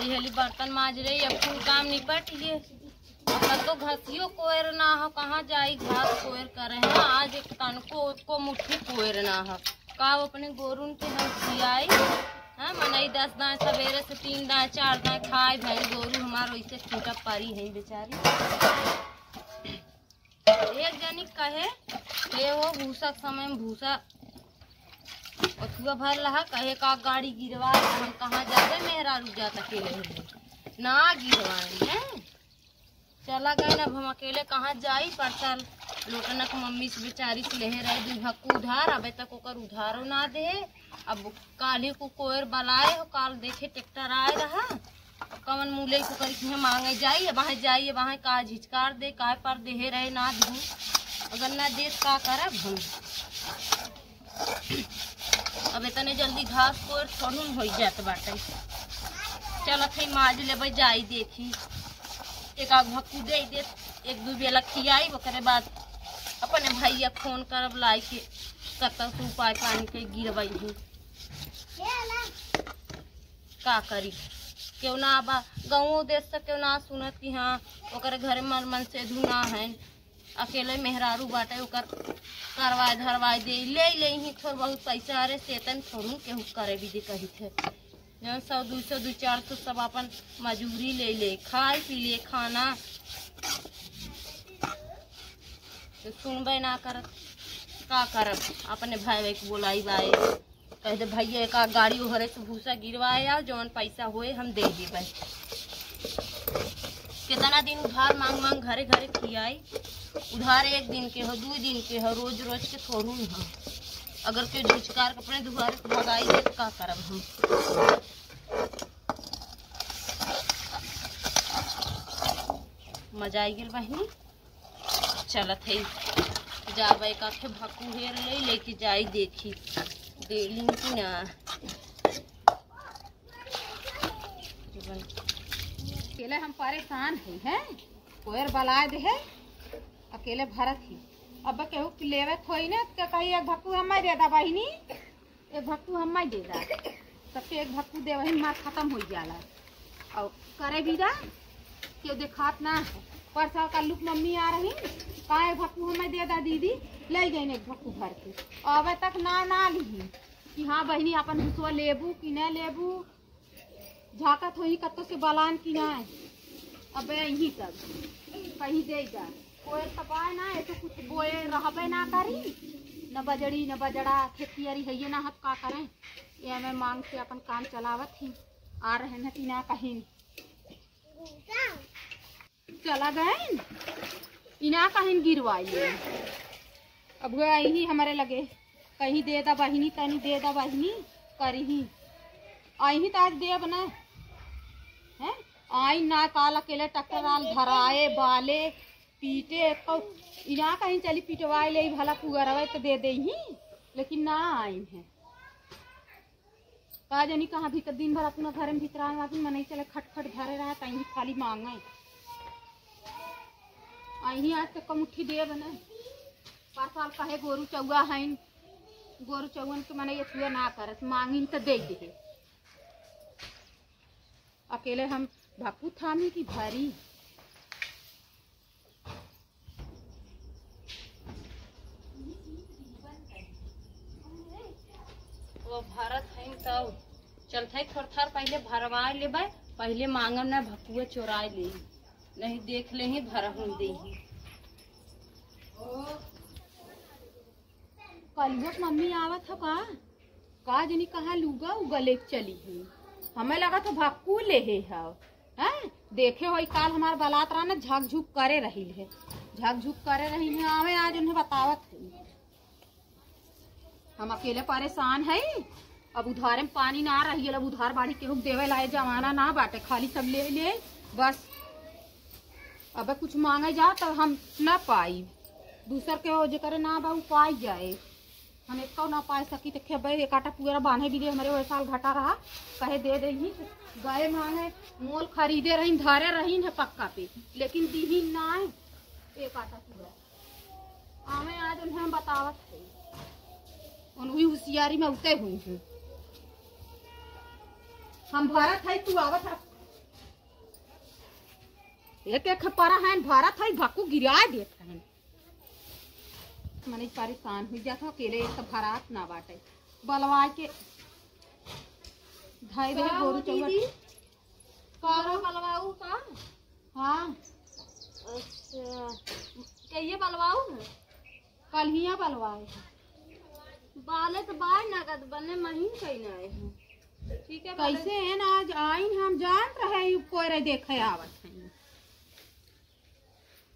हली हली बर्तन माज रही, अब कुल काम निपट लिए। अब तो घसियो कोयर ना हो, कहाँ जाई घास कोयर करे हैं। आज एक तनको को मुट्ठी कोयर ना हो का अपने गोरुन के हम खियाई। हाँ मनई 10 दाएँ सवेरे से 3 दाएँ 4 दाएँ खाए भाई गोरू हमारो ऐसे छूटा पारी है बेचारी। एक जनी कहे ये वो भूसा समय में भूसा भर रहा, कहे का गाड़ी गिरवा हम कहाँ जाते मेहरा रुक जाता अकेले ना गिरवाए हैं। चला गए ना हम अकेले कहाँ जाई। परसा लोटनक मम्मी से बेचारी से लेहे रहे 2 भक्कू उधार, अबे तक ओकर उधारो ना दे। अब काल ही को कोयर बलाए हो, काल देखे ट्रैक्टर आए रहा। अब कवन मूले को कर मांगे जाई, वहाँ जाइए वहाँ का झिचकार दे काय पर देहे रहे ना दू, अगर ना दे का करब हम। अब इतने जल्दी घास कोयर थोड़ी हो जात बाटे। चलत है माज ले जाई देखी, एक आग भक्कू दे 1-2 बेला खियाई। ओकरे बाद अपने भैया फोन करब लाई के कत से उपाय पानी के गिरवाई हूँ का करी। क्यों ना बा गाँव देश से क्यों ना सुनत कि हाँ ओकरे घरे मन से धुना है, अकेले मेहरारू बाटे ओकर करवाए धरवाए दे ले ही थोड़ा बहुत पैसा। अरे सेतन थोड़ू केहू करे भी दे कही थे जौन 100-200 200-400 सब अपन मजूरी ले खाए पी ले खाना तो सुनबे ना करत का करब। अपने भाई को बोलाई बाए कह दे भैया एक गाड़ी हरे से भूसा गिरवाए आओ, जौन पैसा होए हम दे देबे। कितना दिन उधार मांग घरे घरे खियाई। उधार 1 दिन के हो 2 दिन के हो, रोज रोज के थोड़ू हो। अगर कोई झुचकार अपने दुआरे से भगाई दे तो का करब हम। मजा आई गेल बहनी। चलत है जाबे का के भक्कू हेर लेके जाई देखी देली कि ना। अकेले हम परेशान हैं कोयर बलाए दे है अकेले भरत ही। अब केहू लेवे खोई ने तो कही 1 भक्कू हम दे दा बहिनी, 1 भक्कू हम दे दा, सबके 1 भक्कू दे वही मार खत्म हो जाला। और करे भी दा क्यों देखात ना है। परसा का लुक मम्मी आ रही का 1 भक्कू हमें दे दा दीदी, ले गई 1 भक्कू भर के। अब तक ना ली कि हाँ बहिनी अपन भूसवा लेबू कि न लेबू, झाकत हो कत्तो से बलान की ना। अब यही तक कहीं दे जा कोई तपाए ना तो कुछ बोए रहबे ना करी, न बजड़ी न बजड़ा खेती अरी है ना हत का करें। ये मैं मांग से अपन काम चलावत ही आ रहे न कि ना कहीं चला गए इना कहीं गिरवाइए। अब ही हमारे लगे कहीं दे दा बहिनी तनी दे दा बहिनी करी ही आई तो आज देव न है आई ना काल अकेले ट्रैक्टर आल धराए बाले पीटे तो इना कहीं चली पिटवाए ले भला पुगरवे तो दे दे ही, लेकिन ना आई है का जानी कहाँ भी दिन भर अपना घर में भीतर मन चले खटखट भरे रहा कहीं खाली मांगे आई आज तक मुट्ठी दे बने। 5 साल कहे गोरू चौआ है गोरू चौवन के मने ये छुआ ना करत मांगिन तो दे दे। अकेले हम भक्कू थामी की भारी वो भारत है तब चलते थोड़ा पहले भरवा ले पहले मांगम ना भक्कुआ चोराए ले नहीं देख ले ही भरहूं दे ही। कलियत मम्मी आवत हो का जनी कहा लूगा उगले चली है, हमें लगा तो भक्कू ले है देखे हो काल हमार बलात रहा ना झक झुक करे रही है, झक झुक करे रही है। आवे आज उन्हें बतावत है हम अकेले परेशान है। अब उधारे में पानी ना रही है, अब उधार बाड़ी केहू देवे लाए जमाना ना बाटे, खाली सब ले बस। अब कुछ मांगे जा तो हम ना पाई, दूसर के हो जे ना बा पाई जाए हम एक ना पा सकी तो खेबे एक आटा पूरा बांधे भी दे हमारे वह साल घटा रहा कहे दे रही गए मांगे मोल खरीदे रही धरे रही है पक्का पे, लेकिन दीही ना एक आटा पूरा आवे आज उन्हें हम बतावत है उन्हीं होशियारी में उते हुई हूँ हम भारत है तू आवत है एक एक पारा है भारत है भक्कू गिरा देत है मने परेशान हो जाता अकेले एक तो भारत ना बाटे बलवा के धाई दे गोरू चौबट कारो बलवाऊ का। हाँ अच्छा कहिए बलवाऊ है कल ही बलवाए बाले तो बाय नगद बने महीन कहीं आए हैं। ठीक है कैसे है ना आज आइन हम जान रहे कोई देखे आवत है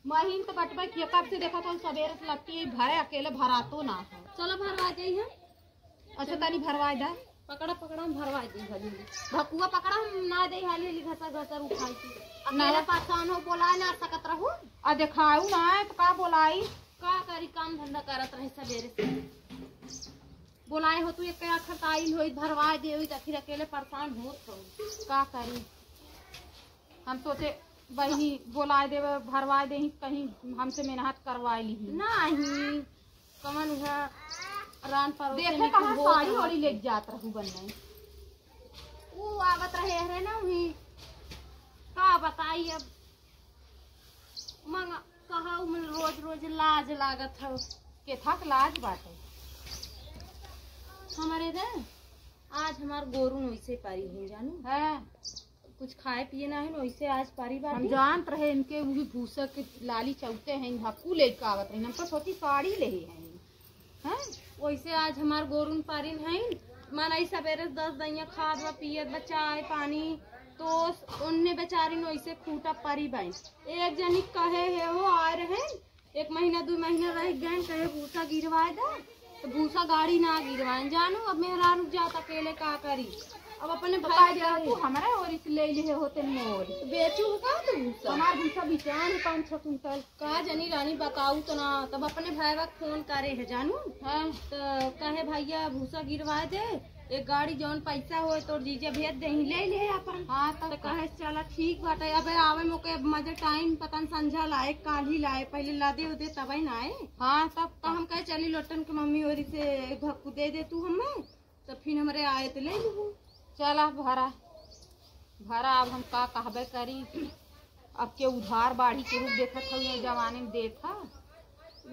महीन तो बटबे किया कब से देखा तो सवेरे से लगती है भरे अकेले भरातो ना है। चलो भरवा जाइए। अच्छा तनी भरवाई दा पकड़ा पकड़ा हम भरवा दी हली भकुआ पकड़ा हम ना दे हाली हली घसा घसा उठाई थी अकेले परेशान हो बोला ना सकत रहू आ देखाऊ ना तो का बोलाई का करी काम धंधा करत रही सवेरे से बोलाए हो तू एक आखर ताइल होई भरवा दे होई त फिर अकेले परेशान होत हो का करी हम सोचे बहनी बोलाए देवे भरवाए दे कहीं हमसे मेहनत करवाई ली नहीं कमन है रान पर देखे कहां साड़ी ओड़ी ले जात रहू बनने वो आवत रहे ना वही का बताई अब मंगा कहा मन रोज रोज लाज लागत है के थक लाज बाटे हमारे दे आज हमार गोरू वैसे पारी है जानू है कुछ खाए पिए ना है वैसे आज पारी बात हम जानत रहे इनके वही भूसा के लाली चौते हैं भक्कू ले के आवत रहे हम तो सोची साड़ी ले हैं हैं वैसे आज हमार गोरून पारिन है मन सवेरे 10 दैया खाद व पियत व चाय पानी तो उनने बेचारी वैसे खूटा पारी बाई एक जनी कहे है वो आ रहे एक महीना 2 महीना रह गए कहे भूसा गिरवाए दे तो भूसा गाड़ी ना गिरवाए जानू अब मेरा रुक जाता अकेले का करी अब अपने भाई हमारे और इस ले लिए होते मोर तो बेचू का तो भूसा हमार भूसा बिचान 5-6 कुंटल का जनी रानी बताऊ तो ना तब अपने भाई वक्त फोन करे है जानू हाँ तो कहे भैया भूसा गिरवा दे एक गाड़ी जौन पैसा हो तो जीजे भेज दे ले ले अपन हाँ तो कहे चला ठीक बाटे अब आवे मोके मजे टाइम पतन संझा लाए काल ही लाए पहले लादे उदे तब ना आए हाँ तब तो हम कहे चली लोटन के मम्मी और से भक्कू दे दे तू हमें तो फिर हमारे आए तो ले लू चला भरा भरा अब हम का कहबे करी अब के उधार बाढ़ी के रूप देखत हो ये जवानी में देखा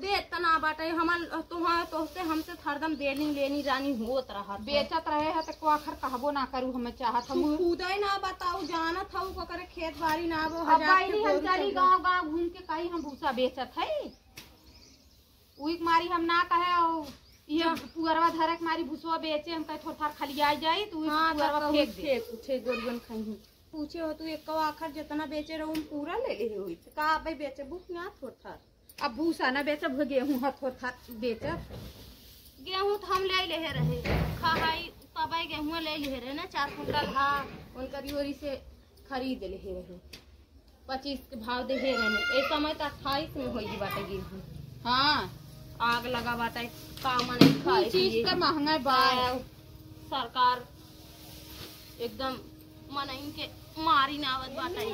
दे तना बाटे हमन तुम्हारे तोहते हमसे हरदम देनी लेनी रानी होत रहा बेचत रहे है तो आखिर कहबो ना करू हमें चाहत हम खुद ही ना बताऊ जानत हूँ को करे खेत बाड़ी ना वो अब बाई हम चली गांव घूम के कहीं हम भूसा बेचत है उही मारी हम ना कहे ये पुअरवा धरे के मारी भूसवा बेचे हम कहे थोड़ा खलिया जाई तो पुअरवा फेंक दे पूछे गोरगन खाई पूछे हो तू एक आखर जितना बेचे रहू पूरा ले ले हुई का भाई बेचे बुक ना थोड़ा अब भूसा न बेचब गेहूँ थोड़ा बेचब गेहूँ तो हम ले ले रहे खाई तब गेहूँ ले ले रहे ना 4 कुंटल हा उनकर योरी से खरीद ले रहे 25 के भाव दे रहे एक समय तो 28 में होगी बाटे गेहूँ हाँ आग लगा बाटे काम नहीं खाए चीज का महंगा बाय सरकार एकदम मनई के मारी नावत बाटे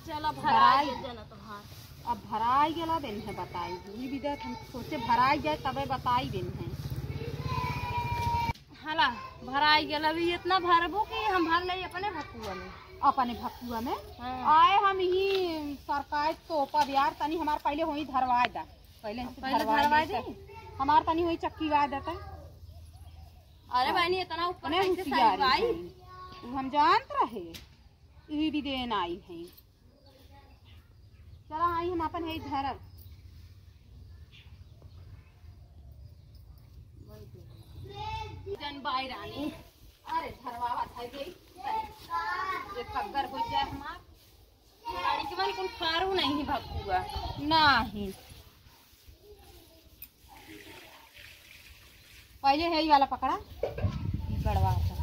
चला भराई जना तोहार अब भराई गेला दिन है बताई ई विदत हम सोचे भराई जाए तबे बताई दिन है हला भराई गेला भी इतना भरबो कि हम भर ले अपने भकुआ में हाँ। आए हम ही सरकार तो यार तनी हमार पहले होई धरवा दा पहले धरवा दे हमार तनी होई चक्कीवा देता अरे बहनी इतना ऊपर कैसे होशियारी आई है। हम जानत रहे ई भी देन आई है चला आई हम अपन है धरब जन बाई रानी अरे धरवावा था गई ये खग्गर हो जाए हमार गाड़ी के मन कोन फारू नहीं भकुआ नहीं पहले है ये वाला पकड़ा गड़वा था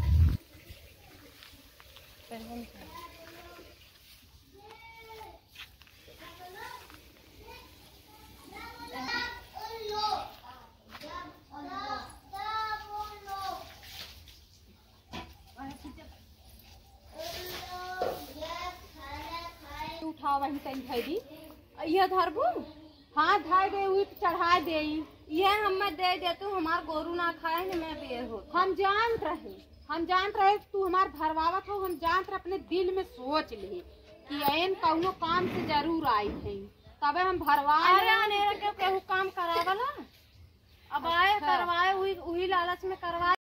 उठा वही कहीं धई दी यह धरबू हाँ धाई दे हुई चढ़ा दे ये हमें दे दे तू हमार गोरू ना खाए न मैं बेर हो हम जानत रहे तू हमार धरवावत हो हम जानत रहे अपने दिल में सोच ले कि एन कौनो काम से जरूर आई है, तबे हम भरवा अरे अनेरा क्यों केहू काम करावला, अब आए करवाए, वही लालच में करवाए।